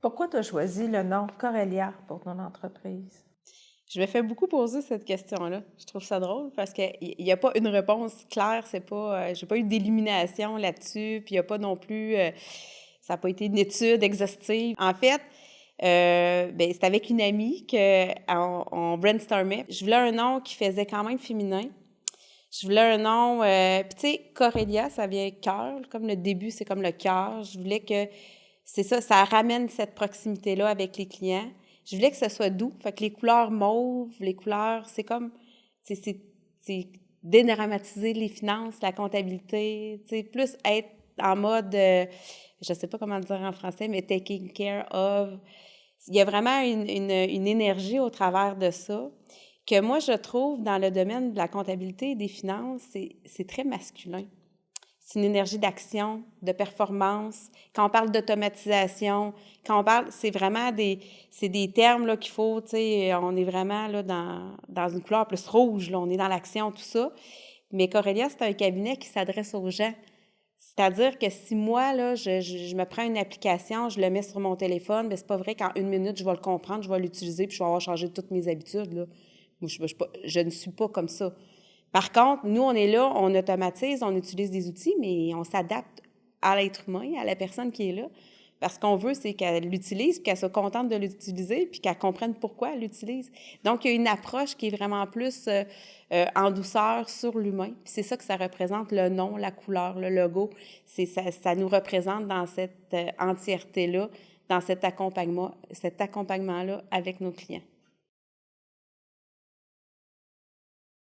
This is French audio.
Pourquoi tu as choisi le nom Corelia pour ton entreprise? Je me fais beaucoup poser cette question-là. Je trouve ça drôle parce qu'il n'y a pas une réponse claire, c'est pas, j'ai pas eu d'élimination là-dessus, puis il y a pas non plus, ça n'a pas été une étude exhaustive. En fait, ben, c'est avec une amie qu'on brainstormait. Je voulais un nom qui faisait quand même féminin. Je voulais un nom, puis tu sais, Corelia, ça vient cœur, comme le début, c'est comme le cœur. Je voulais que, c'est ça, ça ramène cette proximité-là avec les clients. Je voulais que ce soit doux, fait que les couleurs mauves, les couleurs, c'est comme, c'est dédramatiser les finances, la comptabilité, tu sais, plus être en mode, je sais pas comment dire en français, mais taking care of. Il y a vraiment une énergie au travers de ça que moi, je trouve dans le domaine de la comptabilité et des finances, c'est très masculin. C'est une énergie d'action, de performance. Quand on parle d'automatisation, quand on parle, c'est des termes là, qu'il faut, tu sais, on est vraiment là, dans une couleur plus rouge, là, on est dans l'action, tout ça. Mais Corelia, c'est un cabinet qui s'adresse aux gens. C'est-à-dire que si moi, là, je me prends une application, je le mets sur mon téléphone, bien, c'est pas vrai qu'en une minute, je vais le comprendre, je vais l'utiliser, puis je vais avoir changé toutes mes habitudes, là. Moi, je ne suis pas comme ça. Par contre, nous, on est là, on automatise, on utilise des outils, mais on s'adapte à l'être humain, à la personne qui est là. Parce qu'on veut, c'est qu'elle l'utilise, puis qu'elle soit contente de l'utiliser, puis qu'elle comprenne pourquoi elle l'utilise. Donc, il y a une approche qui est vraiment plus en douceur sur l'humain. Puis c'est ça que ça représente, le nom, la couleur, le logo. Ça nous représente dans cette entièreté-là, dans cet accompagnement-là avec nos clients.